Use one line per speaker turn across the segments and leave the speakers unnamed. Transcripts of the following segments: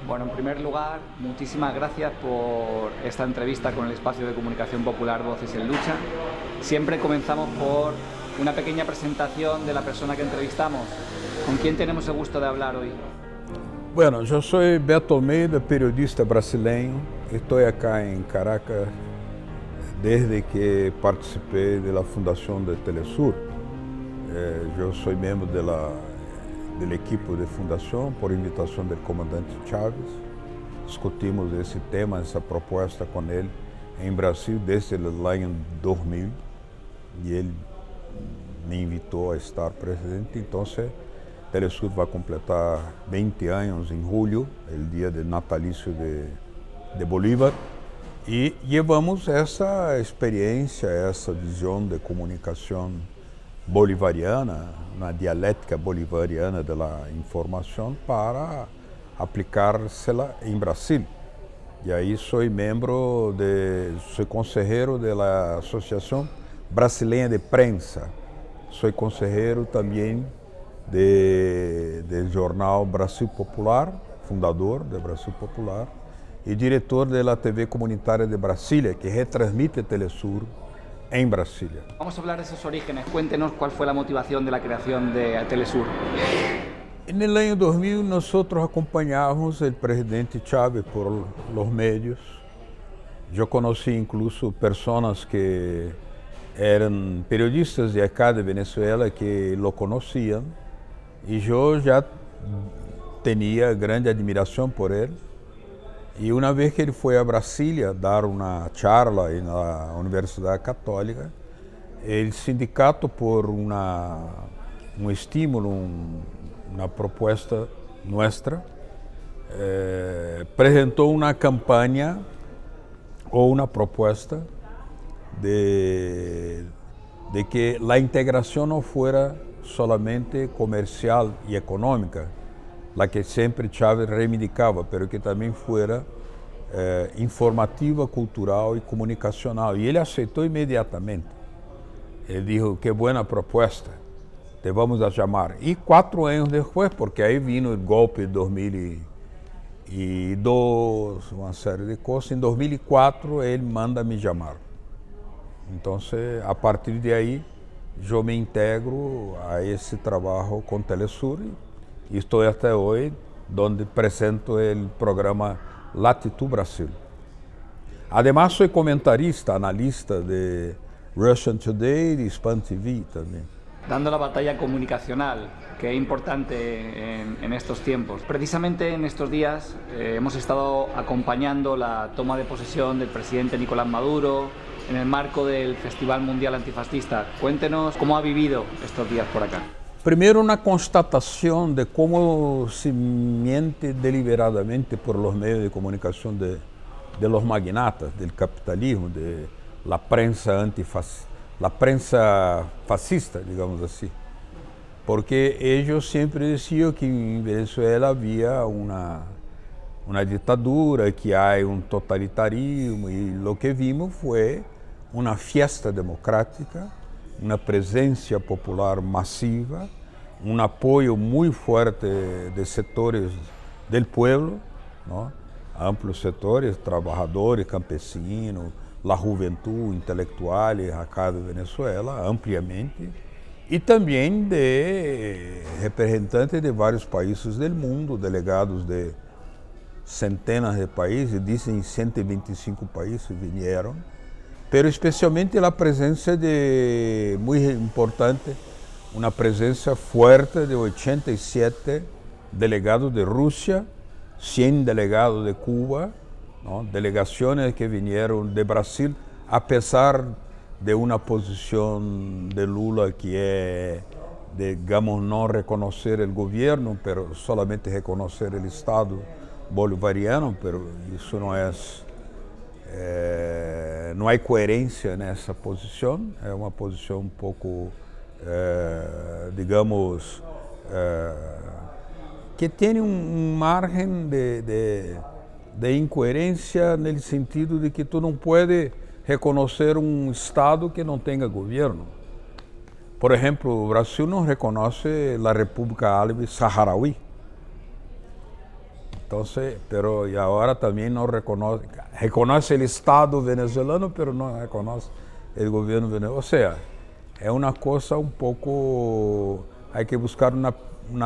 Bueno, en primer lugar, muchísimas gracias por esta entrevista con el espacio de comunicación popular Voces en Lucha. Siempre comenzamos por una pequeña presentación de la persona que entrevistamos. ¿Con quién tenemos el gusto de hablar hoy?
Bueno, eu sou Beto Almeida, periodista brasileño. Estou acá em Caracas desde que participei da fundação de Telesur. Eu sou membro do equipo de fundação por invitação do comandante Chávez. Discutimos esse tema, essa proposta com ele em Brasil desde o ano 2000 e ele me invitou a estar presente. Então, Telesur vai completar 20 anos em julho, o dia de natalício de Bolívar, e levamos essa experiência, essa visão de comunicação bolivariana, na dialética bolivariana da informação, para aplicar-se-la em Brasil. E aí sou conselheiro da Associação Brasileira de Prensa, sou conselheiro também do jornal Brasil Popular, fundador do Brasil Popular, e diretor da TV Comunitária de Brasília, que retransmite Telesur en Brasilia.
Vamos a hablar de esos orígenes. Cuéntenos cuál fue la motivación de la creación de Telesur.
En el año 2000 nosotros acompañábamos al presidente Chávez por los medios. Yo conocí incluso personas que eran periodistas de acá de Venezuela que lo conocían y yo ya tenía grande admiración por él. E uma vez que ele foi a Brasília dar uma charla na Universidade Católica, o sindicato, por um estímulo, uma proposta nossa, apresentou uma campanha ou uma proposta de que a integração não fosse solamente comercial e econômica, la que sempre Chávez reivindicava, pero que também fuera informativa, cultural e comunicacional. E ele aceitou imediatamente. Ele disse, que boa proposta, te vamos a chamar. E 4 anos depois, porque aí vino o golpe de 2002, uma série de coisas, em 2004 ele manda me chamar. Então, a partir de aí, eu me integro a esse trabalho com Telesur. E estou até hoje, onde apresento o programa Latitud Brasil. Además, sou comentarista, analista de Russian Today e de Span TV também.
Dando la batalla comunicacional, que es importante en estos tiempos. Precisamente en estos días hemos estado acompañando la toma de posesión del presidente Nicolás Maduro en el marco del Festival Mundial Antifascista. Cuéntenos cómo ha vivido estos días por acá.
Primeiro, uma constatação de como se miente deliberadamente por los medios de comunicação de los magnatas, del capitalismo, de la prensa la prensa fascista, digamos assim. Porque eles sempre diziam que em Venezuela havia uma ditadura, que há totalitarismo, e o que vimos foi uma fiesta democrática, uma presença popular massiva, um apoio muito forte de setores do povo, ¿no? Amplos setores, trabalhadores, campesinos, a juventude, intelectuais acá de Venezuela, ampliamente, e também de representantes de vários países do mundo, delegados de centenas de países, dizem 125 países vieram, pero especialmente a presença de, muito importante, uma presença forte de 87 delegados de Rússia, 100 delegados de Cuba, ¿no? Delegações que vieram de Brasil, apesar de uma posição de Lula que é, digamos, não reconhecer o governo, pero solamente reconhecer o Estado bolivariano, pero isso não é... não há coerência nessa posição, é uma posição um pouco, digamos, que tem margem de incoerência no sentido de que tu não pode reconhecer Estado que não tenha governo. Por exemplo, o Brasil não reconhece a República Árabe Saharaui. Entonces, pero y ahora también no reconoce el Estado venezolano, pero no reconoce el gobierno venezolano. O sea, es una cosa un poco, hay que buscar una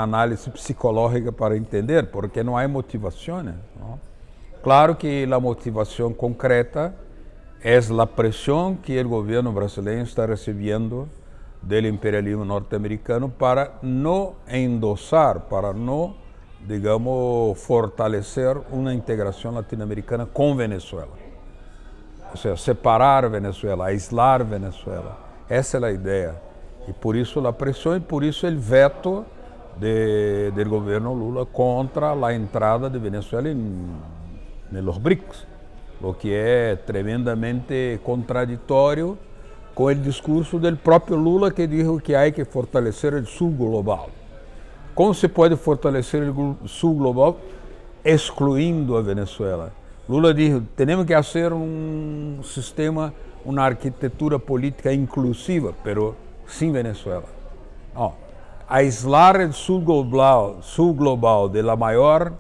análisis psicológica para entender, porque no hay motivaciones, ¿no? Claro que la motivación concreta es la presión que el gobierno brasileño está recibiendo del imperialismo norteamericano para no endosar, para no, digamos, fortalecer una integración latinoamericana con Venezuela. O sea, separar Venezuela, aislar Venezuela. Esa es la idea. Y por eso la presión y por eso el veto del gobierno Lula contra la entrada de Venezuela en los BRICS, lo que es tremendamente contradictorio con el discurso del propio Lula, que dijo que hay que fortalecer el sur global. ¿Cómo se puede fortalecer el sur global? Excluyendo a Venezuela. Lula dijo, tenemos que hacer un sistema, una arquitectura política inclusiva, pero sin Venezuela. No. Aislar el sur global de la mayor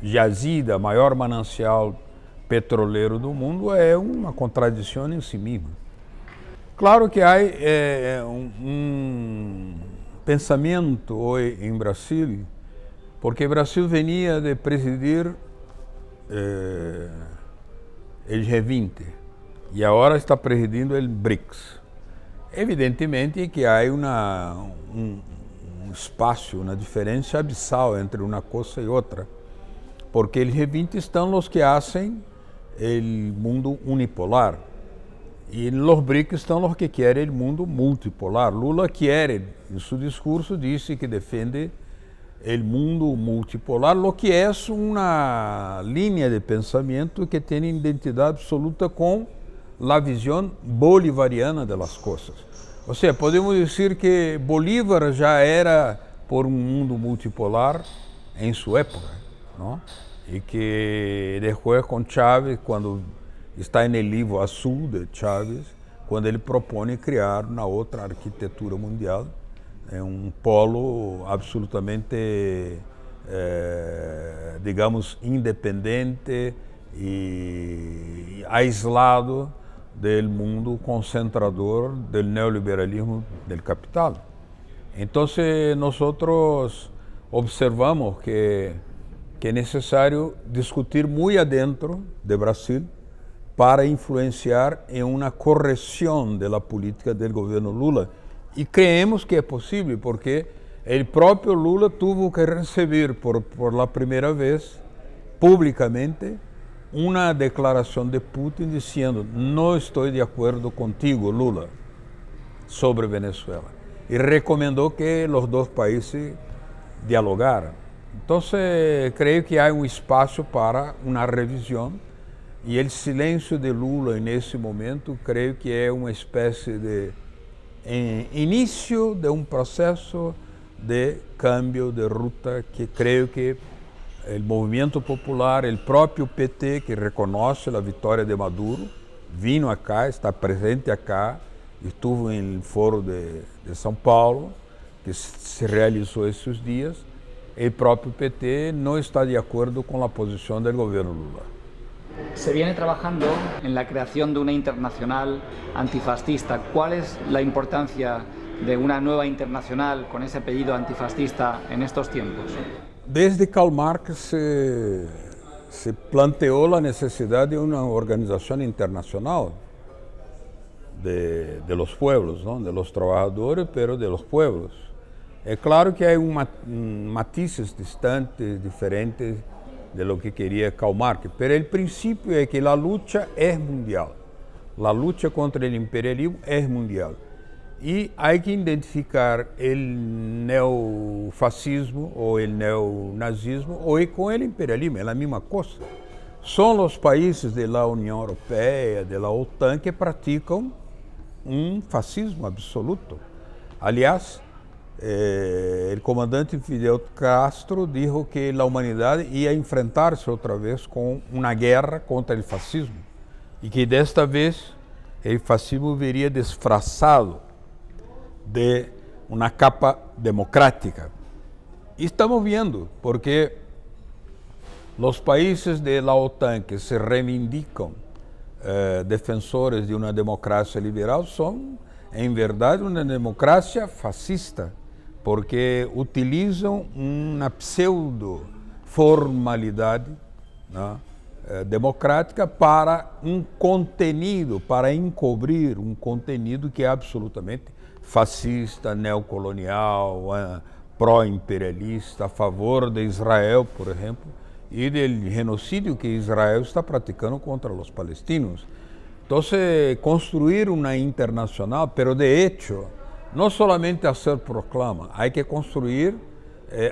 jazida, maior manancial petroleiro do mundo é uma contradição em si mesma. Claro que há um pensamento hoje em Brasil, porque Brasil venia de presidir o G20 e agora está presidindo o BRICS. Evidentemente que há um espaço, uma diferença abissal entre uma coisa e outra, porque el G20 están los que hacen el mundo unipolar y en los BRICS están los que quieren el mundo multipolar. Lula quiere, en su discurso dice que defiende el mundo multipolar, lo que es una línea de pensamiento que tiene identidad absoluta con la visión bolivariana de las cosas. O sea, podemos decir que Bolívar ya era por un mundo multipolar en su época, ¿no? Y que después con Chávez, cuando está en el libro azul de Chávez, cuando él propone crear una otra arquitectura mundial, un polo absolutamente, digamos, independiente y aislado del mundo concentrador del neoliberalismo del capital. Entonces nosotros observamos que es necesario discutir muy adentro de Brasil para influenciar en una corrección de la política del gobierno Lula. Y creemos que es posible porque el propio Lula tuvo que recibir por la primera vez públicamente una declaración de Putin diciendo no estoy de acuerdo contigo, Lula, sobre Venezuela. Y recomendó que los dos países dialogaran. Entonces creo que hay un espacio para una revisión y el silencio de Lula en ese momento creo que es una especie de inicio de un proceso de cambio de ruta que creo que el movimiento popular, el propio PT que reconoce la victoria de Maduro, vino acá, está presente acá, estuvo en el foro de São Paulo, que se realizó esses días. El propio PT no está de acuerdo con la posición del gobierno Lula.
Se viene trabajando en la creación de una internacional antifascista. ¿Cuál es la importancia de una nueva internacional con ese apellido antifascista en estos tiempos?
Desde Karl Marx se planteó la necesidad de una organización internacional de los pueblos, ¿no? De los trabajadores, pero de los pueblos. Es claro que hay matices distantes, diferentes de lo que quería Karl Marx, pero el principio es que la lucha es mundial. La lucha contra el imperialismo es mundial. Y hay que identificar el neofascismo o el neonazismo hoy con el imperialismo, es la misma cosa. Son los países de la Unión Europea, de la OTAN, que practican un fascismo absoluto. Aliás, el comandante Fidel Castro dijo que la humanidad iba a enfrentarse otra vez con una guerra contra el fascismo y que de esta vez el fascismo vería disfrazado de una capa democrática. Y estamos viendo, porque los países de la OTAN que se reivindican defensores de una democracia liberal son, en verdad, una democracia fascista, porque utilizam uma pseudo-formalidade, né, democrática para um contenido, para encobrir um contenido que é absolutamente fascista, neocolonial, pró-imperialista, a favor de Israel, por exemplo, e do genocídio que Israel está praticando contra os palestinos. Então, construir uma internacional, pero de hecho, não somente fazer proclama, há que construir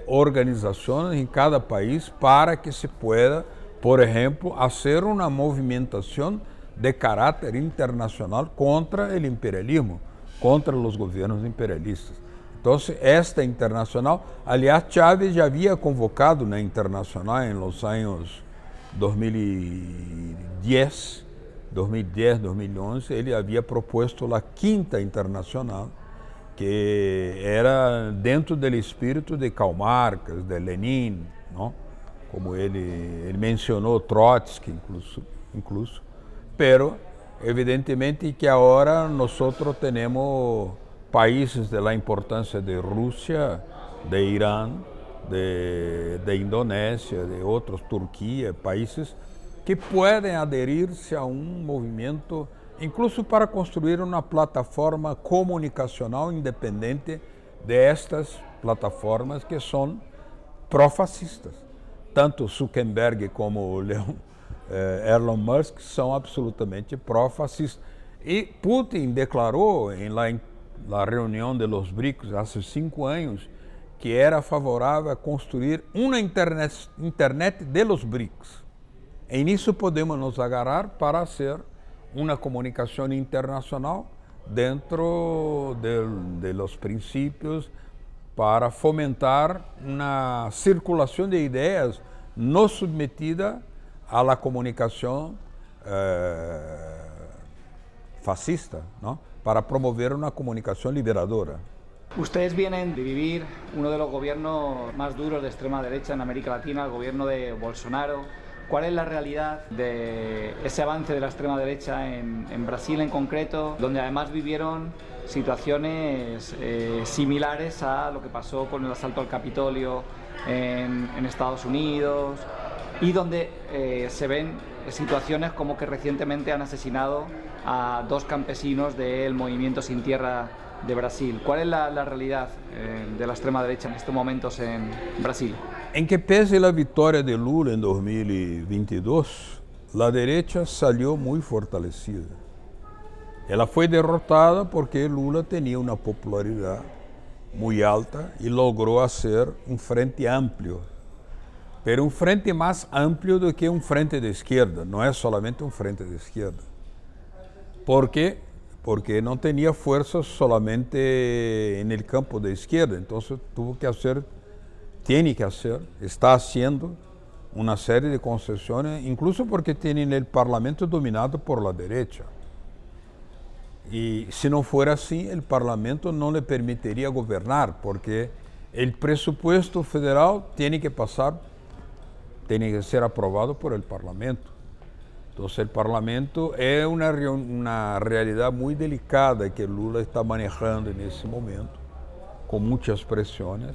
organizações em cada país para que se pueda, por exemplo, fazer uma movimentação de caráter internacional contra o imperialismo, contra os governos imperialistas. Então, esta internacional, aliás, Chávez já havia convocado na internacional em los anos 2010, 2011, ele havia proposto a quinta internacional, que era dentro do espírito de Karl Marx, de Lenin, não? Como ele mencionou Trotsky, incluso, pero evidentemente que agora nós temos países de la importância de Rússia, de Irã, de Indonésia, de outros, Turquia, países que podem aderir-se a um movimento, incluso para construir uma plataforma comunicacional independente destas plataformas que são pró-fascistas. Tanto Zuckerberg como Elon Musk são absolutamente pró-fascistas. E Putin declarou na reunião de los BRICS há 5 anos que era favorável a construir uma internet de los BRICS. E nisso podemos nos agarrar para ser uma comunicação internacional dentro de los princípios para fomentar uma circulação de ideias não submetida à la comunicação fascista, ¿no? Para promover una comunicación liberadora.
Ustedes vienen de vivir uno de los gobiernos más duros de extrema derecha en América Latina, el gobierno de Bolsonaro. ¿Cuál es la realidad de ese avance de la extrema derecha en Brasil en concreto, donde además vivieron situaciones similares a lo que pasó con el asalto al Capitolio en Estados Unidos y donde se ven situaciones como que recientemente han asesinado a 2 campesinos del movimiento Sin Tierra de Brasil? ¿Cuál es la realidad de la extrema derecha en estos momentos en Brasil?
En que pese la victoria de Lula en 2022, la derecha salió muy fortalecida. Ela foi derrotada porque Lula tenía una popularidad muy alta y logró hacer un frente amplio. Pero un frente más amplio do que un frente de izquierda, no es solamente un frente de izquierda. ¿Por qué? Porque no tenía fuerzas solamente en el campo de izquierda, entonces tiene que hacer, está haciendo una serie de concesiones, incluso porque tienen el Parlamento dominado por la derecha. Y si no fuera así, el Parlamento no le permitiría gobernar, porque el presupuesto federal tiene que ser aprobado por el Parlamento. Entonces el Parlamento es una realidad muy delicada que Lula está manejando en ese momento, con muchas presiones,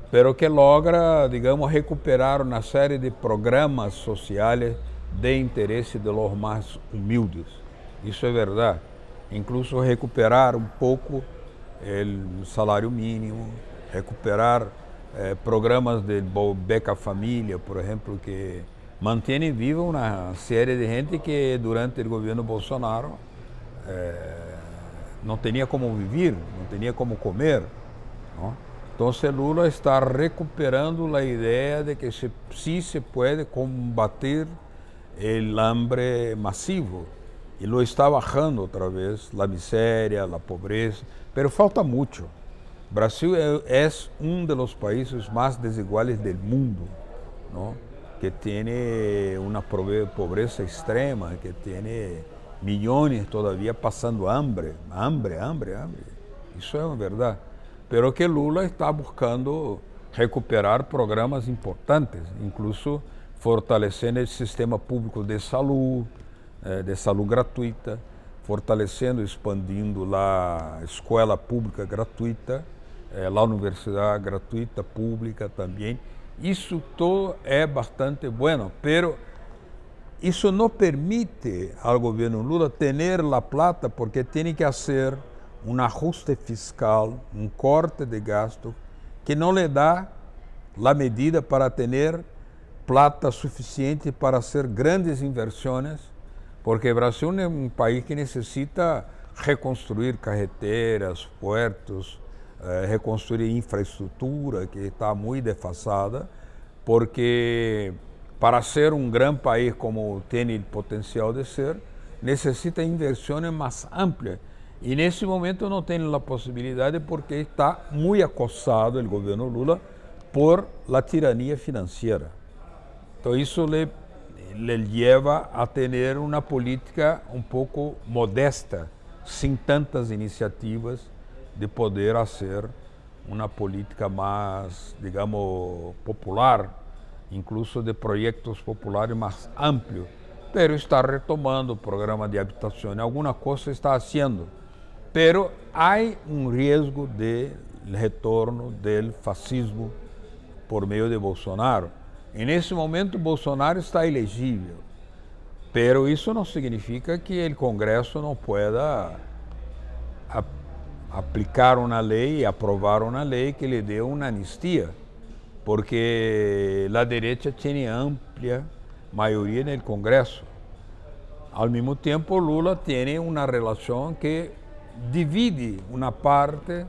pero que logra, digamos, recuperar una serie de programas sociales de interés de los más humildes. Eso es verdad. Incluso recuperar un poco el salario mínimo, recuperar programas de Beca Família, por ejemplo, que mantienen viva una serie de gente que durante el gobierno Bolsonaro no tenía cómo vivir, no tenía cómo comer, ¿no? Entonces Lula está recuperando la idea de que sí se puede combatir el hambre masivo y lo está bajando otra vez, la miseria, la pobreza, pero falta mucho. Brasil es uno de los países más desiguales del mundo, ¿no? Que tiene una pobreza extrema, que tiene millones todavía pasando hambre. Eso es verdad. Pero que Lula está buscando recuperar programas importantes, incluso fortalecendo o sistema público de saúde gratuita, fortalecendo, expandindo a escola pública gratuita, a universidade gratuita, pública também. Isso todo é bastante bueno, pero isso não permite ao governo Lula ter a plata porque tem que fazer um ajuste fiscal, um corte de gasto que não lhe dá a medida para ter plata suficiente para fazer grandes inversões, porque o Brasil é um país que necessita reconstruir carreteras, puertos, reconstruir infraestrutura que está muito defasada, porque para ser um grande país como tem o potencial de ser, necessita inversões mais amplas. E nesse momento não tem a possibilidade porque está muito acossado o governo Lula por la tirania financeira. Então isso lhe leva a ter uma política um pouco modesta, sem tantas iniciativas de poder fazer uma política mais, digamos, popular, incluso de projetos populares mais amplios. Pero está retomando o programa de habitação, alguma coisa está fazendo. Pero há um risco de retorno do fascismo por meio de Bolsonaro. E nesse momento Bolsonaro está elegível, pero isso não significa que o Congresso não pueda aplicar uma lei e aprovar uma lei que lhe dê uma anistia, porque a direita tem ampla maioria no Congresso. Ao mesmo tempo, Lula tem uma relação que divide uma parte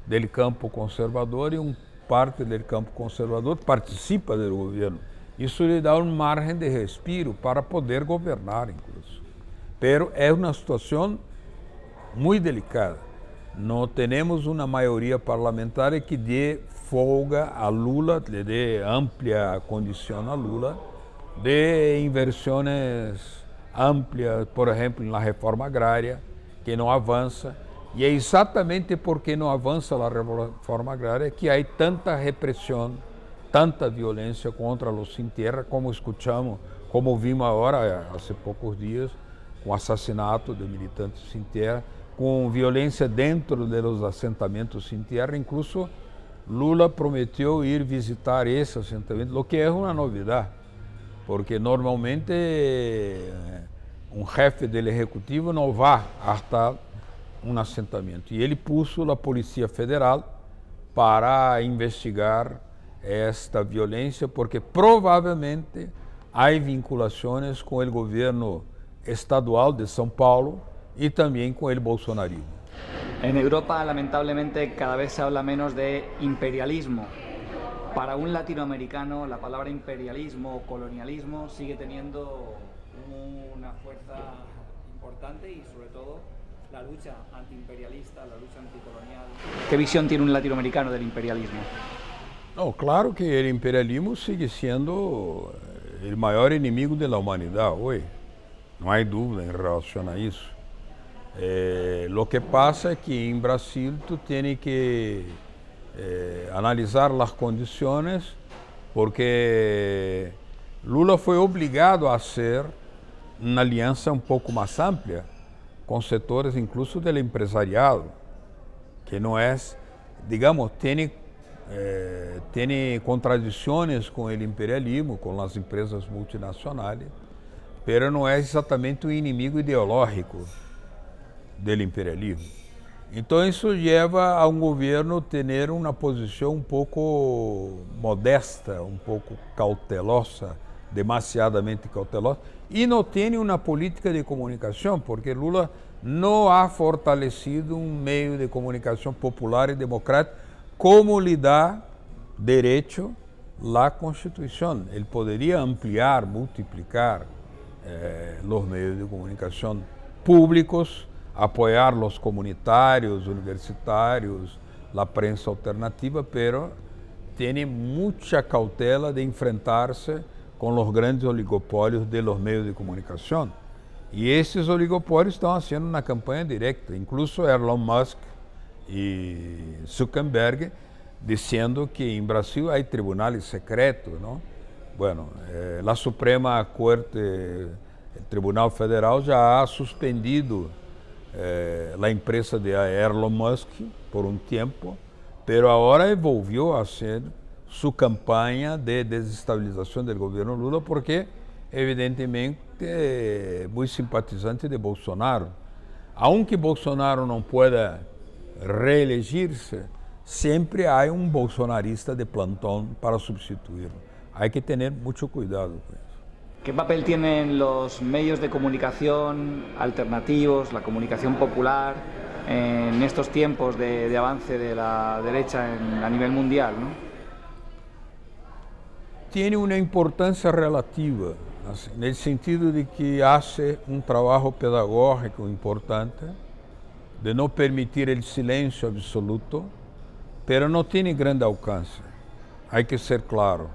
do campo conservador e parte do campo conservador participa do governo. Isso lhe dá um margem de respiro para poder governar, incluso. Pero é uma situação muito delicada. Não temos uma maioria parlamentar que dê folga a Lula, lhe dê ampla condição a Lula de inversões amplas, por exemplo, na reforma agrária, que não avança. E é exatamente porque não avança a reforma agrária que há tanta repressão, tanta violência contra os sem terra, como escutamos, como vimos agora, há poucos dias, com assassinato de militantes sem terra, com violência dentro dos assentamentos sem terra. Incluso Lula prometeu ir visitar esse assentamento, o que é uma novidade, porque normalmente um chefe do executivo não vai até um assentamento. E ele pôs a Polícia Federal para investigar esta violência, porque provavelmente há vinculações com o governo estadual de São Paulo e também com o bolsonarismo.
En Europa, lamentablemente, cada vez se habla menos de imperialismo. Para un latinoamericano, la palabra imperialismo o colonialismo sigue teniendo una fuerza importante y, sobre todo, la lucha antiimperialista, la lucha anticolonial. ¿Qué visión tiene un latinoamericano del imperialismo?
No, claro que o imperialismo sigue sendo o maior inimigo da humanidade hoje. Não há dúvida em relação a isso. Lo que passa é que em Brasil tu tem que analisar as condições, porque Lula foi obrigado a fazer uma aliança um pouco mais ampla com setores incluso do empresariado, que não é, digamos, tem contradições com o imperialismo, com as empresas multinacionais, mas não é exatamente um inimigo ideológico do imperialismo. Então isso leva a um governo ter uma posição um pouco modesta, um pouco cautelosa, demasiadamente cautelosa, e não tem uma política de comunicação, porque Lula não ha fortalecido um meio de comunicação popular e democrático como lhe dá direito a Constituição. Ele poderia ampliar, multiplicar os meios de comunicação públicos, apoiar os comunitários, universitários, a prensa alternativa, pero tem muita cautela de enfrentar-se com os grandes oligopólios de los meios de comunicação. E esses oligopólios estão fazendo uma campanha direta. Incluso Elon Musk e Zuckerberg diciendo que en Brasil hay tribunales secretos, ¿no? Bueno, la Suprema Corte, el Tribunal Federal ya ha suspendido la empresa de Elon Musk por un tiempo, pero ahora volvió a hacer su campaña de desestabilización del gobierno Lula porque evidentemente es muy simpatizante de Bolsonaro. Aunque Bolsonaro no pueda reelegirse, siempre hay un bolsonarista de plantón para sustituirlo. Hay que tener mucho cuidado con eso.
¿Qué papel tienen los medios de comunicación alternativos, la comunicación popular, en estos tiempos de avance de la derecha a nivel mundial, ¿no?
Tiene una importancia relativa, así, en el sentido de que hace un trabajo pedagógico importante, de no permitir el silencio absoluto, pero no tiene grande alcance. Hay que ser claro,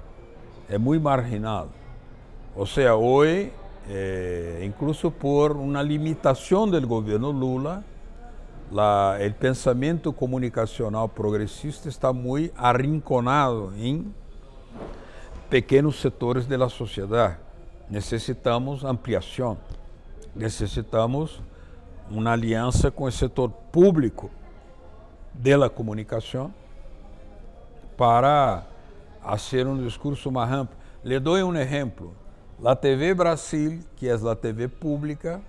es muy marginal. O sea, hoy, incluso por una limitación del gobierno Lula, el pensamiento comunicacional progresista está muy arrinconado en pequenos setores da sociedade. Necessitamos ampliação, necessitamos uma aliança com o setor público da comunicação para fazer um discurso mais amplo. Le dou um exemplo. A TV Brasil, que é a TV pública,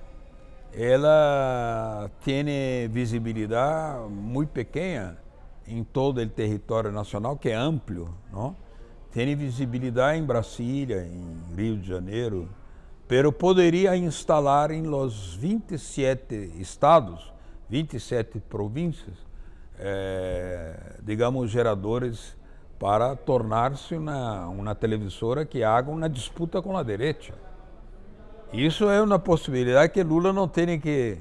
ela tem visibilidade muito pequena em todo o território nacional, que é amplo, não? Tem visibilidade em Brasília, em Rio de Janeiro, pero poderia instalar em los 27 estados, 27 províncias, digamos, geradores para tornar-se uma televisora que haga uma disputa com a direita. Isso é uma possibilidade que Lula não tem que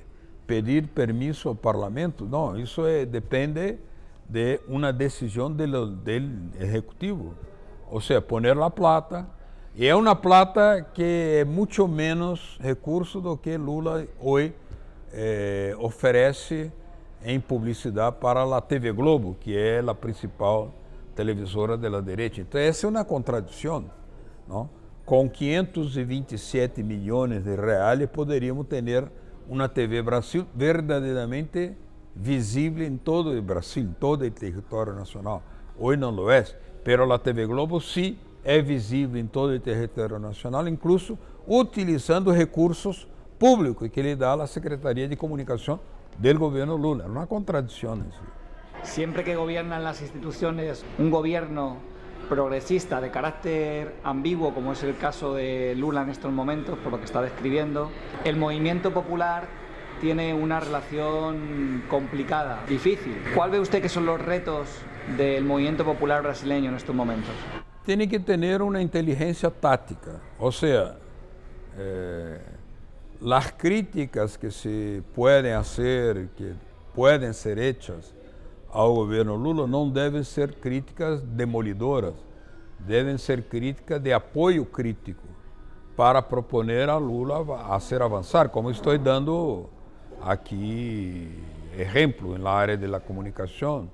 pedir permisso ao parlamento, não, isso depende de uma decisão do executivo. O sea, poner la plata, y es una plata que es mucho menos recurso do que Lula hoy oferece en publicidad para la TV Globo, que es la principal televisora de la derecha. Entonces, esa es una contradicción, ¿no? Con 527 millones de reales poderíamos tener una TV Brasil verdaderamente visible en todo el Brasil, en todo el territorio nacional. Hoy no lo es. Pero a TV Globo sim é visível em todo o território nacional, incluso utilizando recursos públicos que lhe dá a Secretaria de Comunicação do governo Lula. É uma contradição isso.
Siempre que gobiernan las instituciones un gobierno progresista de carácter ambiguo, como es el caso de Lula en estos momentos, por lo que está describiendo, el movimiento popular tiene una relación complicada, difícil. ¿Cuál ve usted que son los retos del movimiento popular brasileño en estos momentos?
Tiene que tener una inteligencia táctica, o sea, las críticas que se pueden hacer, que pueden ser hechas al gobierno Lula no deben ser críticas demolidoras, deben ser críticas de apoyo crítico para proponer a Lula a hacer avanzar, como estoy dando aqui exemplo na área da comunicação,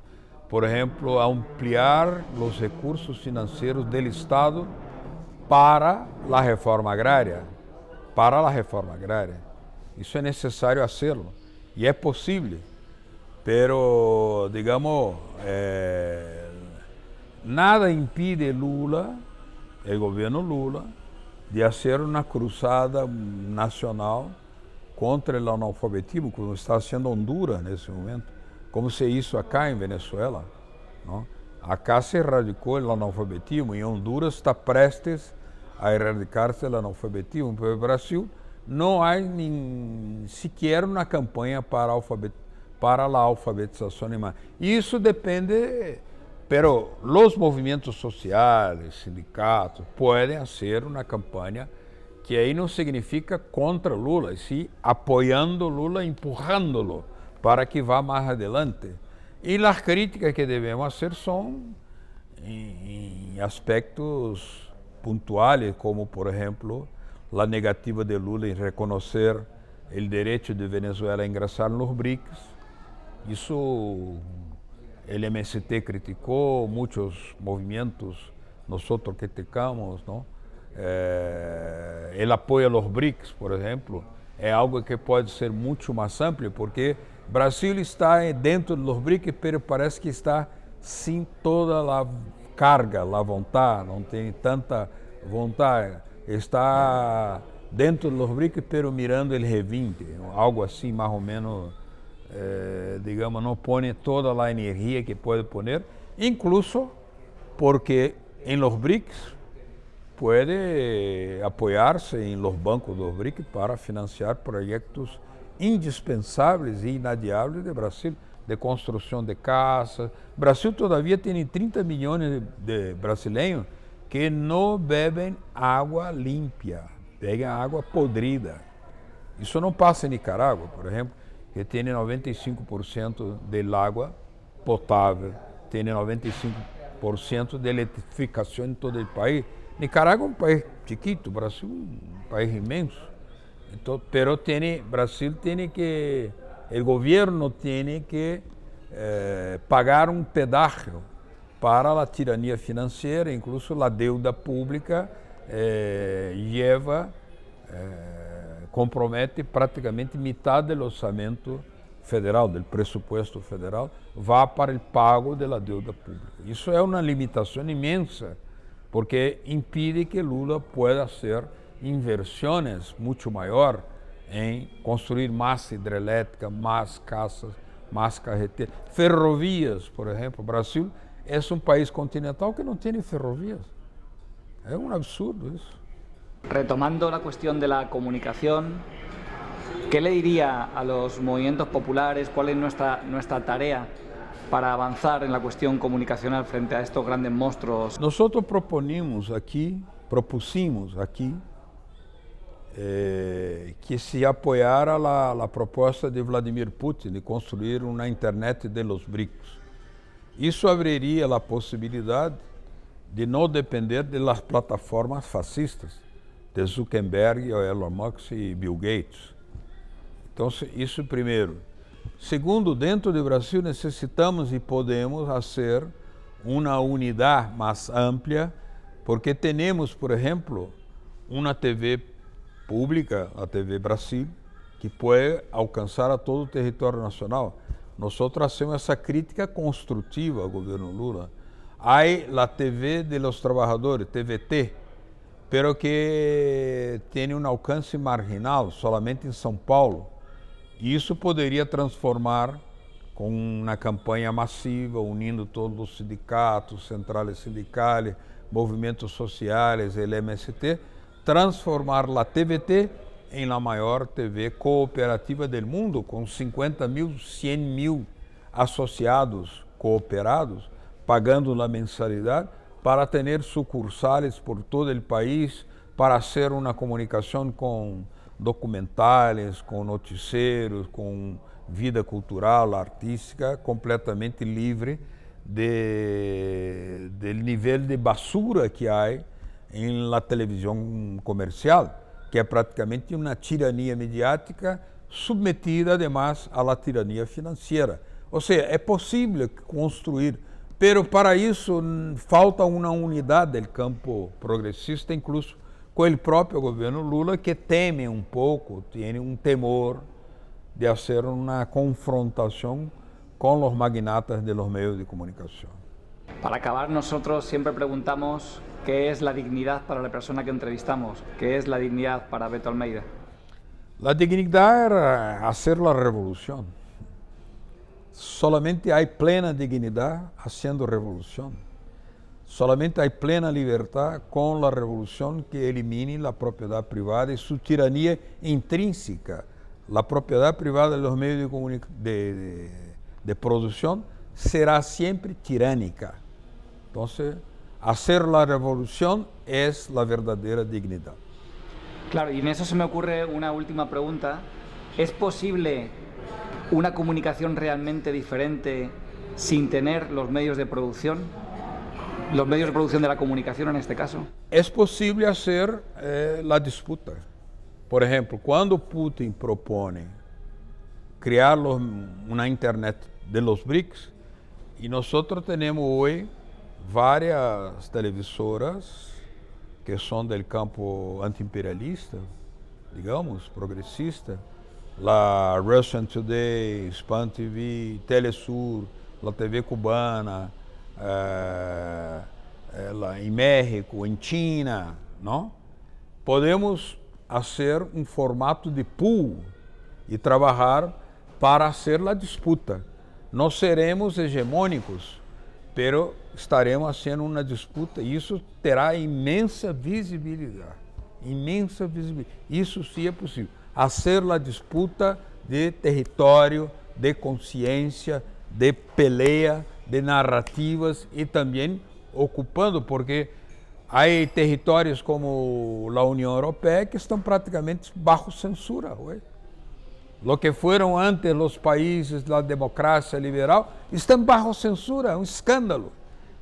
por exemplo, ampliar os recursos financeiros do Estado para a reforma agrária, Isso é necessário hacerlo e é possível, pero digamos, nada impide Lula, o governo Lula, de fazer uma cruzada nacional contra o analfabetismo, como está sendo Honduras nesse momento, como se hizo acá em Venezuela, ¿no? Acá se erradicou o analfabetismo, em Honduras está prestes a erradicar-se o analfabetismo, pero no Brasil não há nem sequer uma campanha para a alfabetização animal. Isso depende, pero os movimentos sociais, sindicatos, podem fazer uma campanha que aí não significa contra Lula, sim apoiando Lula, empurrando-lo para que vá mais adelante. E as críticas que devemos fazer são em aspectos pontuais, como, por exemplo, a negativa de Lula em reconhecer o direito de Venezuela a ingressar nos BRICS. Isso el MST criticó, muchos movimientos nosotros criticamos, ¿no? El apoyo a los BRICS, por ejemplo, é algo que pode ser muito mais amplo, porque Brasil está dentro dos BRICS, pero parece que está sem toda a carga, a vontade, não tem tanta vontade. Está dentro dos BRICS, pero mirando o G20, algo assim mais ou menos, digamos, não põe toda a energia que pode poner, incluso porque em los BRICS puede apoyarse en los bancos de los BRICS para financiar proyectos indispensables e inadiables de Brasil, de construção de casas. Brasil todavía tiene 30 millones de brasileños que no beben agua limpia, beben agua podrida. Isso não passa em Nicarágua, por exemplo, que tem 95% del agua potável, tem 95% de eletrificação em todo o país. Nicarágua é um país chiquito, Brasil um país imenso. Então, pero Brasil tem que, o governo tem que pagar um pedágio para a tirania financeira, incluso a deuda pública compromete praticamente metade do orçamento federal, do presupuesto federal, vai para o pago da deuda pública. Isso é uma limitação imensa, porque impide que Lula pueda hacer inversiones mucho mayor en construir más hidreléctrica, más casas, más carreteras, ferrovías, por ejemplo. Brasil es un país continental que no tiene ferrovías. Es un absurdo eso.
Retomando la cuestión de la comunicación, ¿qué le diría a los movimientos populares? ¿Cuál es nuestra tarea para avanzar en la cuestión comunicacional frente a estos grandes monstruos?
Nosotros propusimos aquí que se apoyara la propuesta de Vladimir Putin de construir una Internet de los BRICS. Isso abriria a possibilidade de não depender de las plataformas fascistas de Zuckerberg, Elon Musk e Bill Gates. Então, isso primeiro. Segundo, dentro do Brasil necessitamos e podemos fazer uma unidade mais ampla, porque temos, por exemplo, uma TV pública, a TV Brasil, que pode alcançar a todo o território nacional. Nós fazemos essa crítica construtiva ao governo Lula. Há a TV de los Trabajadores, TVT, pero que tem um alcance marginal, solamente em São Paulo. E isso poderia transformar com uma campanha massiva, unindo todos os sindicatos, centrais sindicais, movimentos sociais, o MST, transformar a TVT em a maior TV cooperativa do mundo, com 50 mil, 100 mil associados cooperados, pagando a mensalidade, para ter sucursales por todo o país, para fazer uma comunicação com documentais, com noticeiros, com vida cultural, artística, completamente livre do nível de basura que há em la televisão comercial, que é praticamente uma tirania mediática submetida, además, à tirania financeira. Ou seja, é possível construir, pero para isso falta uma unidade do campo progressista, incluso com o próprio governo Lula, que teme um pouco, tem um temor de fazer uma confrontação com os magnatas de los medios de comunicação.
Para acabar, nosotros siempre preguntamos qué es la dignidad para la persona que entrevistamos, qué es la dignidad para Beto Almeida.
La dignidad era hacer la revolución. Solamente hay plena dignidad haciendo revolución. Solamente hay plena libertad con la revolución que elimine la propiedad privada y su tiranía intrínseca. La propiedad privada de los medios de producción será siempre tiránica. Entonces, hacer la revolución es la verdadera dignidad.
Claro, y en eso se me ocurre una última pregunta. ¿Es posible una comunicación realmente diferente sin tener los medios de producción? Los medios de producción de la comunicación en este caso.
Es posible hacer la disputa. Por ejemplo, cuando Putin propone crear una Internet de los BRICS, Y nosotros tenemos hoy varias televisoras que son del campo antiimperialista, digamos, progresista. La Russian Today, Spam TV, Telesur, la TV cubana, en México, en China, ¿no? Podemos hacer un formato de pool y trabajar para hacer la disputa. No seremos hegemônicos, pero estaremos haciendo uma disputa e isso terá imensa visibilidade. Imensa visibilidade. Isso sim é possível. Hacer a disputa de território, de consciência, de pelea, de narrativas e também ocupando, porque há territórios como a União Europeia que estão praticamente bajo censura hoje. Lo que fueron antes los países da democracia liberal estão bajo censura, é um escândalo.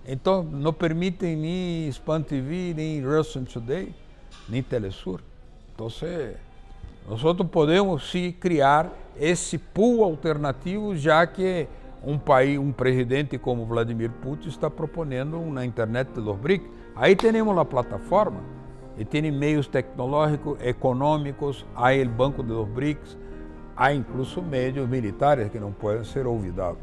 Então não permitem nem Spam TV, nem Russian Today, nem Telesur. Então nós podemos sim criar esse pool alternativo, já que um presidente como Vladimir Putin está propondo uma internet de los BRICS. Aí temos a plataforma, e tem meios tecnológicos, econômicos, há o Banco de los BRICS, há incluso medios militares que não podem ser olvidados.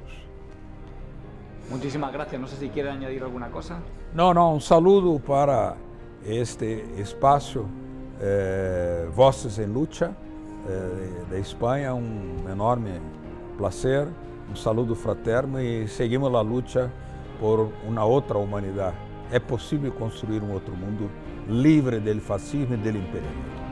Muchísimas gracias. No sé si quiere añadir alguna cosa.
Não, um saludo para este espaço Voces em Lucha da Espanha, um enorme prazer, um saludo fraterno e seguimos a luta por uma outra humanidade. É possível construir um outro mundo livre do fascismo e do imperialismo.